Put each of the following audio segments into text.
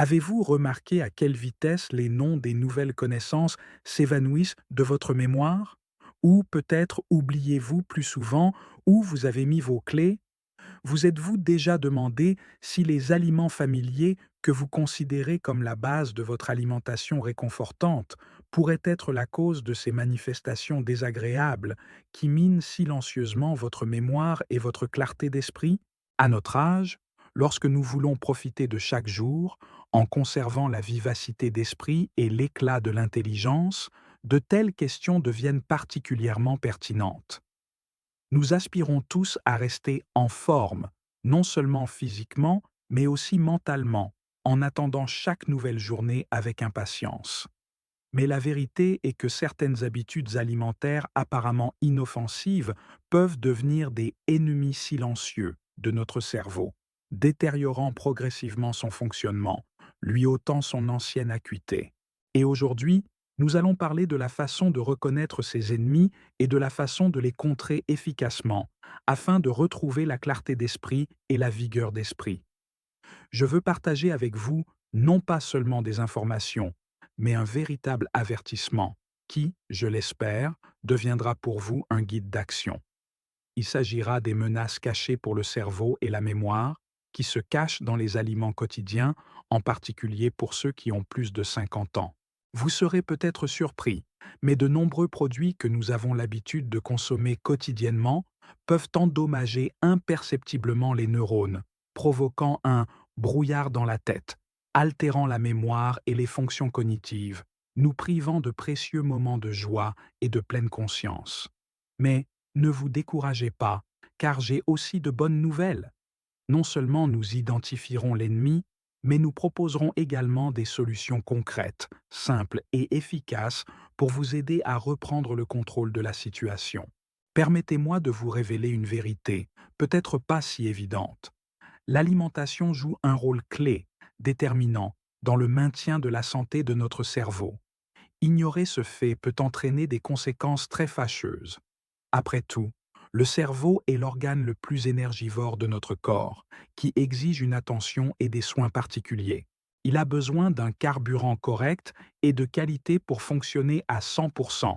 Avez-vous remarqué à quelle vitesse les noms des nouvelles connaissances s'évanouissent de votre mémoire? Ou peut-être oubliez-vous plus souvent où vous avez mis vos clés? Vous êtes-vous déjà demandé si les aliments familiers que vous considérez comme la base de votre alimentation réconfortante pourraient être la cause de ces manifestations désagréables qui minent silencieusement votre mémoire et votre clarté d'esprit? À notre âge, lorsque nous voulons profiter de chaque jour, en conservant la vivacité d'esprit et l'éclat de l'intelligence, de telles questions deviennent particulièrement pertinentes. Nous aspirons tous à rester en forme, non seulement physiquement, mais aussi mentalement, en attendant chaque nouvelle journée avec impatience. Mais la vérité est que certaines habitudes alimentaires apparemment inoffensives peuvent devenir des ennemis silencieux de notre cerveau, détériorant progressivement son fonctionnement, lui ôtant son ancienne acuité. Et aujourd'hui, nous allons parler de la façon de reconnaître ces ennemis et de la façon de les contrer efficacement, afin de retrouver la clarté d'esprit et la vigueur d'esprit. Je veux partager avec vous non pas seulement des informations, mais un véritable avertissement qui, je l'espère, deviendra pour vous un guide d'action. Il s'agira des menaces cachées pour le cerveau et la mémoire, qui se cachent dans les aliments quotidiens, en particulier pour ceux qui ont plus de 50 ans. Vous serez peut-être surpris, mais de nombreux produits que nous avons l'habitude de consommer quotidiennement peuvent endommager imperceptiblement les neurones, provoquant un brouillard dans la tête, altérant la mémoire et les fonctions cognitives, nous privant de précieux moments de joie et de pleine conscience. Mais ne vous découragez pas, car j'ai aussi de bonnes nouvelles. Non seulement nous identifierons l'ennemi, mais nous proposerons également des solutions concrètes, simples et efficaces pour vous aider à reprendre le contrôle de la situation. Permettez-moi de vous révéler une vérité, peut-être pas si évidente. L'alimentation joue un rôle clé, déterminant, dans le maintien de la santé de notre cerveau. Ignorer ce fait peut entraîner des conséquences très fâcheuses. Après tout, le cerveau est l'organe le plus énergivore de notre corps, qui exige une attention et des soins particuliers. Il a besoin d'un carburant correct et de qualité pour fonctionner à 100%.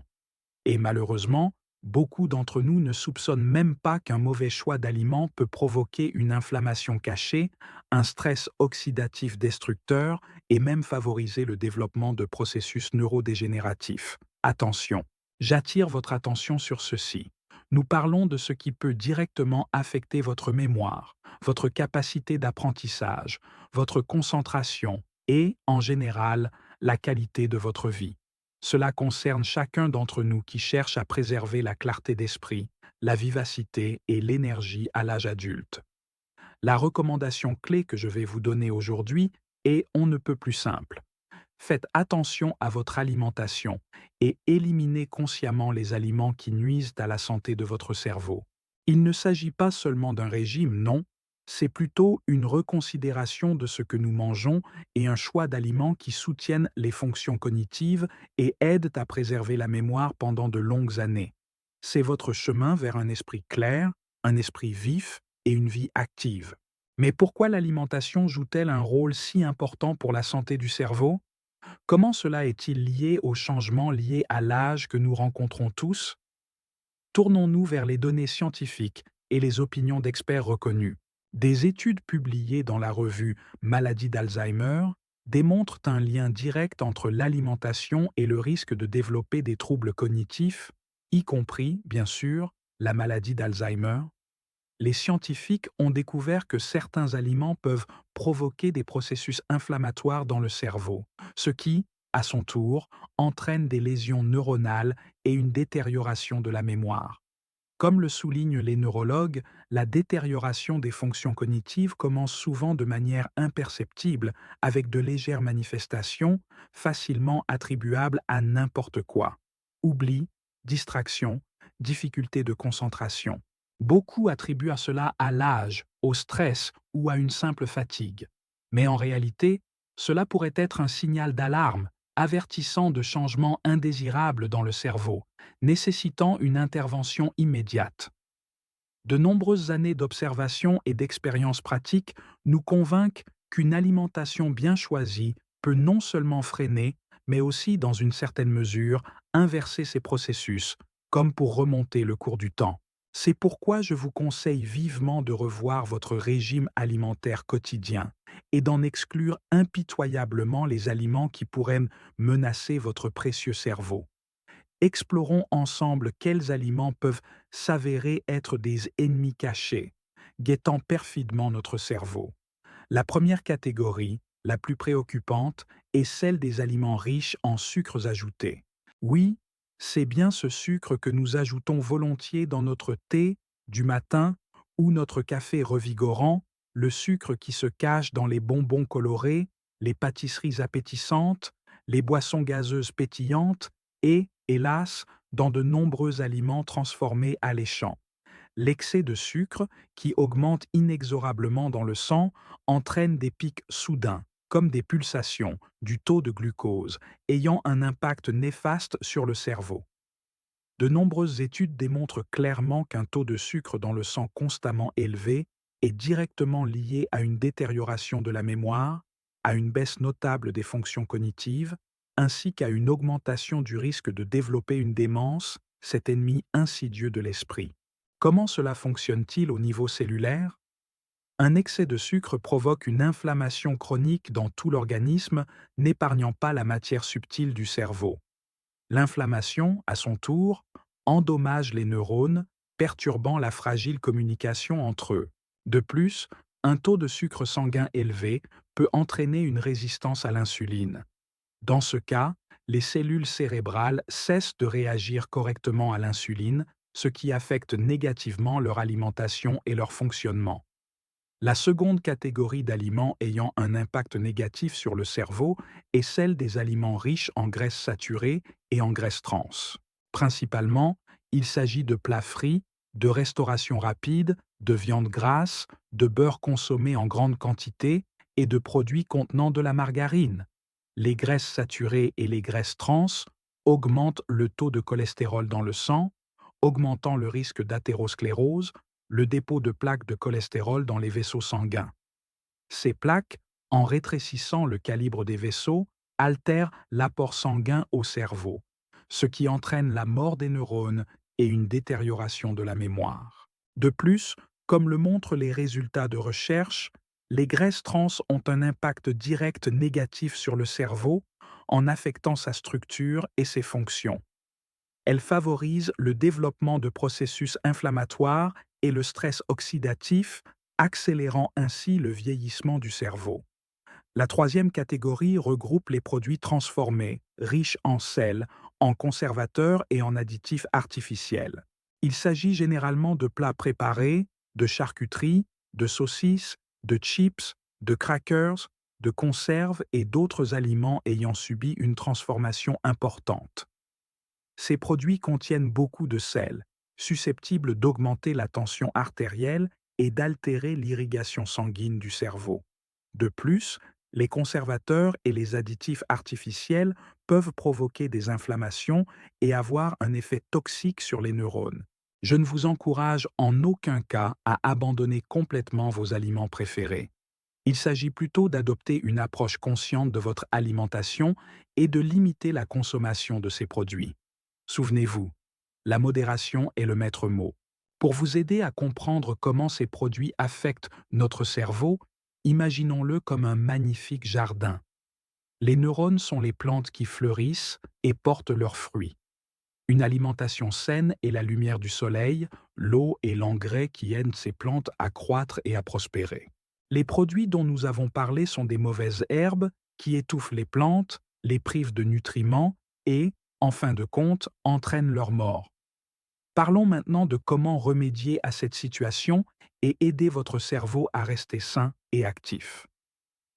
Et malheureusement, beaucoup d'entre nous ne soupçonnent même pas qu'un mauvais choix d'aliments peut provoquer une inflammation cachée, un stress oxydatif destructeur et même favoriser le développement de processus neurodégénératifs. Attention, j'attire votre attention sur ceci. Nous parlons de ce qui peut directement affecter votre mémoire, votre capacité d'apprentissage, votre concentration et, en général, la qualité de votre vie. Cela concerne chacun d'entre nous qui cherche à préserver la clarté d'esprit, la vivacité et l'énergie à l'âge adulte. La recommandation clé que je vais vous donner aujourd'hui est on ne peut plus simple. Faites attention à votre alimentation et éliminez consciemment les aliments qui nuisent à la santé de votre cerveau. Il ne s'agit pas seulement d'un régime, non, c'est plutôt une reconsidération de ce que nous mangeons et un choix d'aliments qui soutiennent les fonctions cognitives et aident à préserver la mémoire pendant de longues années. C'est votre chemin vers un esprit clair, un esprit vif et une vie active. Mais pourquoi l'alimentation joue-t-elle un rôle si important pour la santé du cerveau? Comment cela est-il lié aux changements liés à l'âge que nous rencontrons tous? Tournons-nous vers les données scientifiques et les opinions d'experts reconnus. Des études publiées dans la revue Maladie d'Alzheimer démontrent un lien direct entre l'alimentation et le risque de développer des troubles cognitifs, y compris, bien sûr, la maladie d'Alzheimer. Les scientifiques ont découvert que certains aliments peuvent provoquer des processus inflammatoires dans le cerveau, ce qui, à son tour, entraîne des lésions neuronales et une détérioration de la mémoire. Comme le soulignent les neurologues, la détérioration des fonctions cognitives commence souvent de manière imperceptible, avec de légères manifestations, facilement attribuables à n'importe quoi. Oubli, distraction, difficulté de concentration. Beaucoup attribuent à cela à l'âge, au stress ou à une simple fatigue. Mais en réalité, cela pourrait être un signal d'alarme, avertissant de changements indésirables dans le cerveau, nécessitant une intervention immédiate. De nombreuses années d'observation et d'expérience pratique nous convainquent qu'une alimentation bien choisie peut non seulement freiner, mais aussi, dans une certaine mesure, inverser ces processus, comme pour remonter le cours du temps. C'est pourquoi je vous conseille vivement de revoir votre régime alimentaire quotidien et d'en exclure impitoyablement les aliments qui pourraient menacer votre précieux cerveau. Explorons ensemble quels aliments peuvent s'avérer être des ennemis cachés, guettant perfidement notre cerveau. La première catégorie, la plus préoccupante, est celle des aliments riches en sucres ajoutés. Oui, c'est bien ce sucre que nous ajoutons volontiers dans notre thé du matin ou notre café revigorant, le sucre qui se cache dans les bonbons colorés, les pâtisseries appétissantes, les boissons gazeuses pétillantes et, hélas, dans de nombreux aliments transformés alléchants. L'excès de sucre, qui augmente inexorablement dans le sang, entraîne des pics soudains, comme des pulsations, du taux de glucose, ayant un impact néfaste sur le cerveau. De nombreuses études démontrent clairement qu'un taux de sucre dans le sang constamment élevé est directement lié à une détérioration de la mémoire, à une baisse notable des fonctions cognitives, ainsi qu'à une augmentation du risque de développer une démence, cet ennemi insidieux de l'esprit. Comment cela fonctionne-t-il au niveau cellulaire? Un excès de sucre provoque une inflammation chronique dans tout l'organisme, n'épargnant pas la matière subtile du cerveau. L'inflammation, à son tour, endommage les neurones, perturbant la fragile communication entre eux. De plus, un taux de sucre sanguin élevé peut entraîner une résistance à l'insuline. Dans ce cas, les cellules cérébrales cessent de réagir correctement à l'insuline, ce qui affecte négativement leur alimentation et leur fonctionnement. La seconde catégorie d'aliments ayant un impact négatif sur le cerveau est celle des aliments riches en graisses saturées et en graisses trans. Principalement, il s'agit de plats frits, de restauration rapide, de viande grasse, de beurre consommé en grande quantité et de produits contenant de la margarine. Les graisses saturées et les graisses trans augmentent le taux de cholestérol dans le sang, augmentant le risque d'athérosclérose, le dépôt de plaques de cholestérol dans les vaisseaux sanguins. Ces plaques, en rétrécissant le calibre des vaisseaux, altèrent l'apport sanguin au cerveau, ce qui entraîne la mort des neurones et une détérioration de la mémoire. De plus, comme le montrent les résultats de recherche, les graisses trans ont un impact direct négatif sur le cerveau en affectant sa structure et ses fonctions. Elles favorisent le développement de processus inflammatoires et le stress oxydatif, accélérant ainsi le vieillissement du cerveau. La troisième catégorie regroupe les produits transformés, riches en sel, en conservateurs et en additifs artificiels. Il s'agit généralement de plats préparés, de charcuteries, de saucisses, de chips, de crackers, de conserves et d'autres aliments ayant subi une transformation importante. Ces produits contiennent beaucoup de sel, susceptibles d'augmenter la tension artérielle et d'altérer l'irrigation sanguine du cerveau. De plus, les conservateurs et les additifs artificiels peuvent provoquer des inflammations et avoir un effet toxique sur les neurones. Je ne vous encourage en aucun cas à abandonner complètement vos aliments préférés. Il s'agit plutôt d'adopter une approche consciente de votre alimentation et de limiter la consommation de ces produits. Souvenez-vous, la modération est le maître mot. Pour vous aider à comprendre comment ces produits affectent notre cerveau, imaginons-le comme un magnifique jardin. Les neurones sont les plantes qui fleurissent et portent leurs fruits. Une alimentation saine est la lumière du soleil, l'eau et l'engrais qui aident ces plantes à croître et à prospérer. Les produits dont nous avons parlé sont des mauvaises herbes qui étouffent les plantes, les privent de nutriments et, en fin de compte, entraînent leur mort. Parlons maintenant de comment remédier à cette situation et aider votre cerveau à rester sain et actif.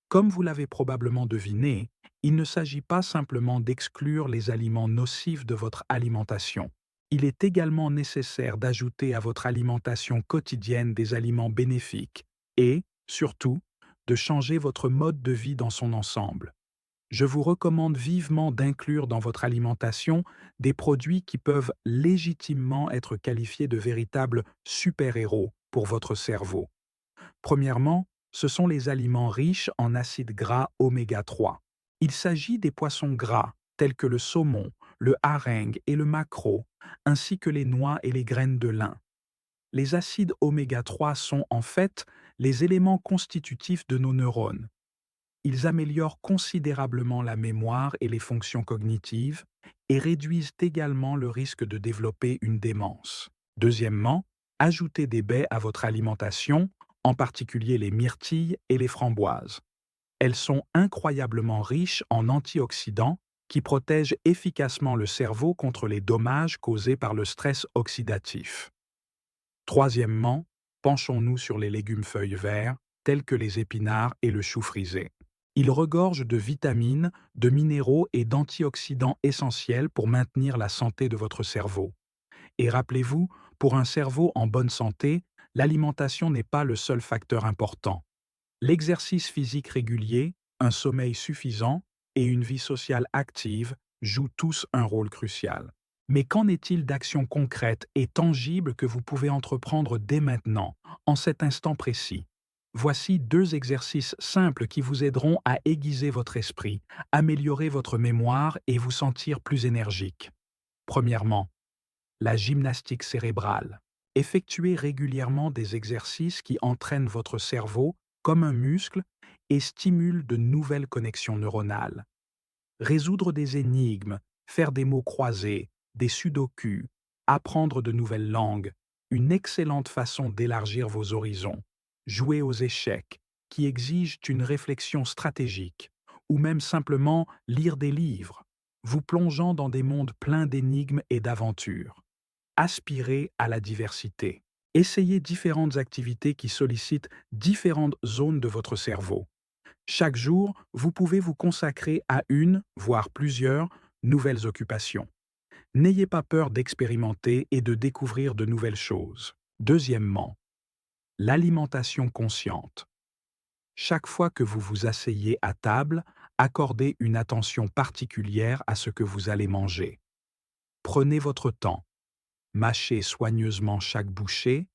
Comme vous l'avez probablement deviné, il ne s'agit pas simplement d'exclure les aliments nocifs de votre alimentation. Il est également nécessaire d'ajouter à votre alimentation quotidienne des aliments bénéfiques et, surtout, de changer votre mode de vie dans son ensemble. Je vous recommande vivement d'inclure dans votre alimentation des produits qui peuvent légitimement être qualifiés de véritables super-héros pour votre cerveau. Premièrement, ce sont les aliments riches en acides gras oméga 3. Il s'agit des poissons gras, tels que le saumon, le hareng et le maquereau, ainsi que les noix et les graines de lin. Les acides oméga 3 sont en fait les éléments constitutifs de nos neurones. Ils améliorent considérablement la mémoire et les fonctions cognitives et réduisent également le risque de développer une démence. Deuxièmement, ajoutez des baies à votre alimentation, en particulier les myrtilles et les framboises. Elles sont incroyablement riches en antioxydants qui protègent efficacement le cerveau contre les dommages causés par le stress oxydatif. Troisièmement, penchons-nous sur les légumes feuilles verts, tels que les épinards et le chou frisé. Ils regorgent de vitamines, de minéraux et d'antioxydants essentiels pour maintenir la santé de votre cerveau. Et rappelez-vous, pour un cerveau en bonne santé, l'alimentation n'est pas le seul facteur important. L'exercice physique régulier, un sommeil suffisant et une vie sociale active jouent tous un rôle crucial. Mais qu'en est-il d'actions concrètes et tangibles que vous pouvez entreprendre dès maintenant, en cet instant précis? Voici 2 exercices simples qui vous aideront à aiguiser votre esprit, améliorer votre mémoire et vous sentir plus énergique. Premièrement, la gymnastique cérébrale. Effectuez régulièrement des exercices qui entraînent votre cerveau comme un muscle et stimulent de nouvelles connexions neuronales. Résoudre des énigmes, faire des mots croisés, des sudokus, apprendre de nouvelles langues, une excellente façon d'élargir vos horizons. Jouer aux échecs, qui exigent une réflexion stratégique, ou même simplement lire des livres, vous plongeant dans des mondes pleins d'énigmes et d'aventures. Aspirez à la diversité. Essayez différentes activités qui sollicitent différentes zones de votre cerveau. Chaque jour, vous pouvez vous consacrer à une, voire plusieurs, nouvelles occupations. N'ayez pas peur d'expérimenter et de découvrir de nouvelles choses. Deuxièmement, l'alimentation consciente. Chaque fois que vous vous asseyez à table, accordez une attention particulière à ce que vous allez manger. Prenez votre temps. Mâchez soigneusement chaque bouchée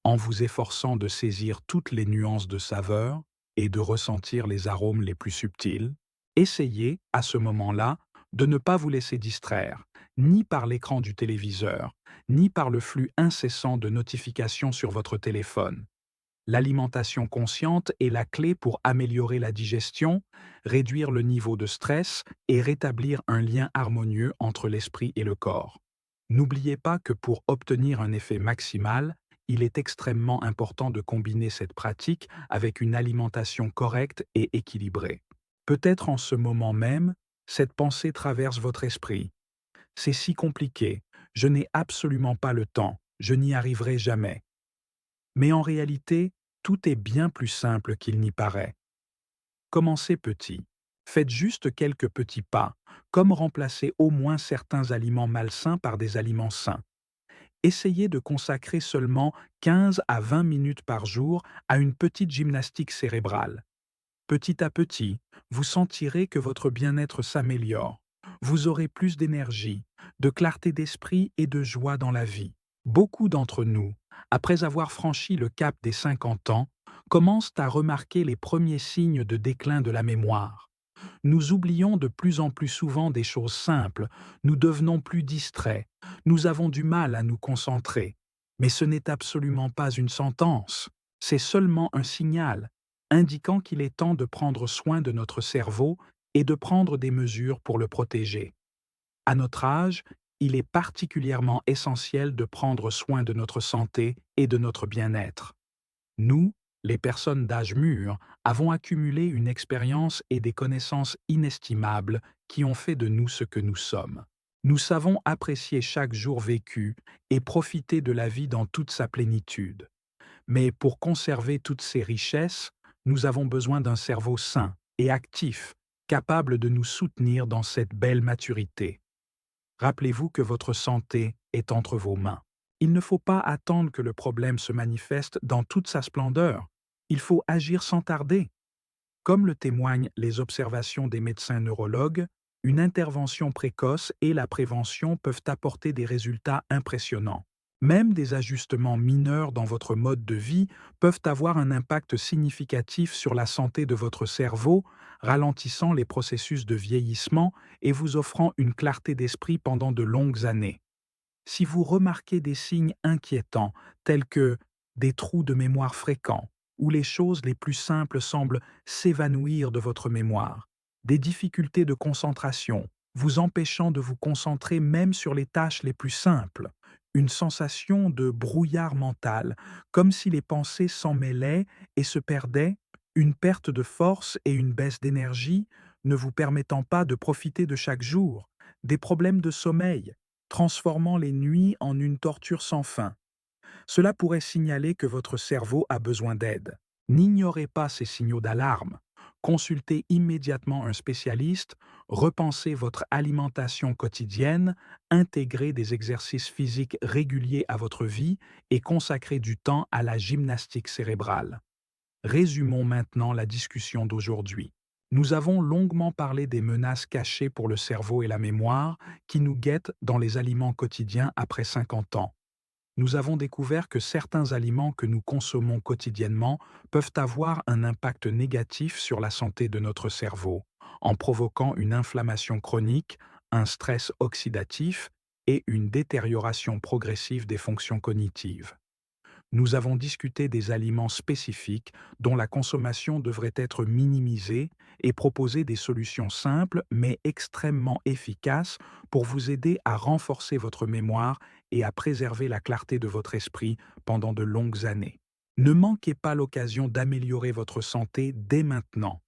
en vous efforçant de saisir toutes les nuances de saveur et de ressentir les arômes les plus subtils. Essayez, à ce moment-là, de ne pas vous laisser distraire, ni par l'écran du téléviseur, ni par le flux incessant de notifications sur votre téléphone. L'alimentation consciente est la clé pour améliorer la digestion, réduire le niveau de stress et rétablir un lien harmonieux entre l'esprit et le corps. N'oubliez pas que pour obtenir un effet maximal, il est extrêmement important de combiner cette pratique avec une alimentation correcte et équilibrée. Peut-être en ce moment même, cette pensée traverse votre esprit. C'est si compliqué, je n'ai absolument pas le temps, je n'y arriverai jamais. Mais en réalité, tout est bien plus simple qu'il n'y paraît. Commencez petit. Faites juste quelques petits pas, comme remplacer au moins certains aliments malsains par des aliments sains. Essayez de consacrer seulement 15 à 20 minutes par jour à une petite gymnastique cérébrale. Petit à petit, vous sentirez que votre bien-être s'améliore. Vous aurez plus d'énergie, de clarté d'esprit et de joie dans la vie. Beaucoup d'entre nous, après avoir franchi le cap des 50 ans, commencent à remarquer les premiers signes de déclin de la mémoire. Nous oublions de plus en plus souvent des choses simples, nous devenons plus distraits, nous avons du mal à nous concentrer. Mais ce n'est absolument pas une sentence, c'est seulement un signal, indiquant qu'il est temps de prendre soin de notre cerveau et de prendre des mesures pour le protéger. À notre âge, il est particulièrement essentiel de prendre soin de notre santé et de notre bien-être. Nous, les personnes d'âge mûr, avons accumulé une expérience et des connaissances inestimables qui ont fait de nous ce que nous sommes. Nous savons apprécier chaque jour vécu et profiter de la vie dans toute sa plénitude. Mais pour conserver toutes ces richesses, nous avons besoin d'un cerveau sain et actif, capable de nous soutenir dans cette belle maturité. Rappelez-vous que votre santé est entre vos mains. Il ne faut pas attendre que le problème se manifeste dans toute sa splendeur. Il faut agir sans tarder. Comme le témoignent les observations des médecins neurologues, une intervention précoce et la prévention peuvent apporter des résultats impressionnants. Même des ajustements mineurs dans votre mode de vie peuvent avoir un impact significatif sur la santé de votre cerveau, ralentissant les processus de vieillissement et vous offrant une clarté d'esprit pendant de longues années. Si vous remarquez des signes inquiétants, tels que des trous de mémoire fréquents, ou les choses les plus simples semblent s'évanouir de votre mémoire, des difficultés de concentration, vous empêchant de vous concentrer même sur les tâches les plus simples, une sensation de brouillard mental, comme si les pensées s'en mêlaient et se perdaient, une perte de force et une baisse d'énergie, ne vous permettant pas de profiter de chaque jour, des problèmes de sommeil, transformant les nuits en une torture sans fin. Cela pourrait signaler que votre cerveau a besoin d'aide. N'ignorez pas ces signaux d'alarme. Consultez immédiatement un spécialiste, repensez votre alimentation quotidienne, intégrez des exercices physiques réguliers à votre vie et consacrez du temps à la gymnastique cérébrale. Résumons maintenant la discussion d'aujourd'hui. Nous avons longuement parlé des menaces cachées pour le cerveau et la mémoire qui nous guettent dans les aliments quotidiens après 50 ans. Nous avons découvert que certains aliments que nous consommons quotidiennement peuvent avoir un impact négatif sur la santé de notre cerveau, en provoquant une inflammation chronique, un stress oxydatif et une détérioration progressive des fonctions cognitives. Nous avons discuté des aliments spécifiques dont la consommation devrait être minimisée et proposé des solutions simples mais extrêmement efficaces pour vous aider à renforcer votre mémoire et à préserver la clarté de votre esprit pendant de longues années. Ne manquez pas l'occasion d'améliorer votre santé dès maintenant.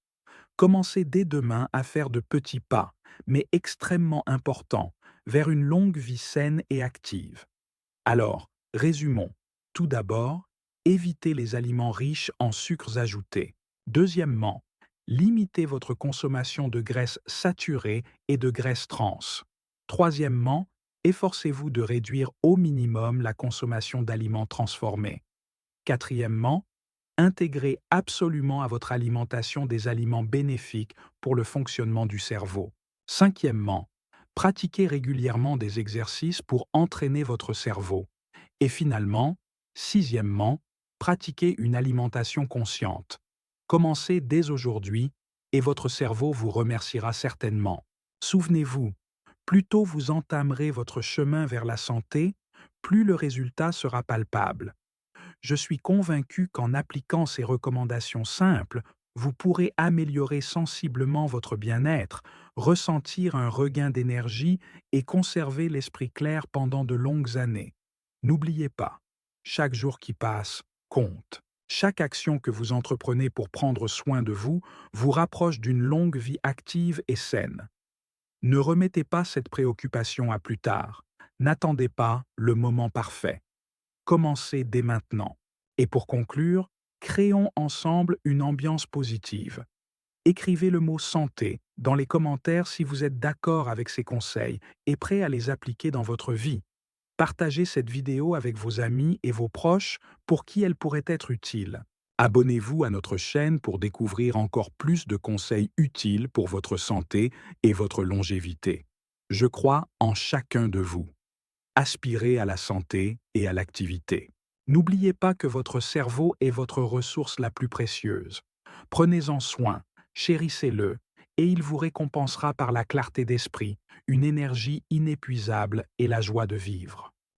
Commencez dès demain à faire de petits pas, mais extrêmement importants, vers une longue vie saine et active. Alors, résumons. Tout d'abord, évitez les aliments riches en sucres ajoutés. Deuxièmement, limitez votre consommation de graisses saturées et de graisses trans. Troisièmement, efforcez-vous de réduire au minimum la consommation d'aliments transformés. Quatrièmement, intégrez absolument à votre alimentation des aliments bénéfiques pour le fonctionnement du cerveau. Cinquièmement, pratiquez régulièrement des exercices pour entraîner votre cerveau. Et finalement, sixièmement, pratiquez une alimentation consciente. Commencez dès aujourd'hui et votre cerveau vous remerciera certainement. Souvenez-vous, plus tôt vous entamerez votre chemin vers la santé, plus le résultat sera palpable. Je suis convaincu qu'en appliquant ces recommandations simples, vous pourrez améliorer sensiblement votre bien-être, ressentir un regain d'énergie et conserver l'esprit clair pendant de longues années. N'oubliez pas, chaque jour qui passe compte. Chaque action que vous entreprenez pour prendre soin de vous vous rapproche d'une longue vie active et saine. Ne remettez pas cette préoccupation à plus tard. N'attendez pas le moment parfait. Commencez dès maintenant. Et pour conclure, créons ensemble une ambiance positive. Écrivez le mot santé dans les commentaires si vous êtes d'accord avec ces conseils et prêt à les appliquer dans votre vie. Partagez cette vidéo avec vos amis et vos proches pour qui elle pourrait être utile. Abonnez-vous à notre chaîne pour découvrir encore plus de conseils utiles pour votre santé et votre longévité. Je crois en chacun de vous. Aspirez à la santé et à l'activité. N'oubliez pas que votre cerveau est votre ressource la plus précieuse. Prenez-en soin, chérissez-le, et il vous récompensera par la clarté d'esprit, une énergie inépuisable et la joie de vivre.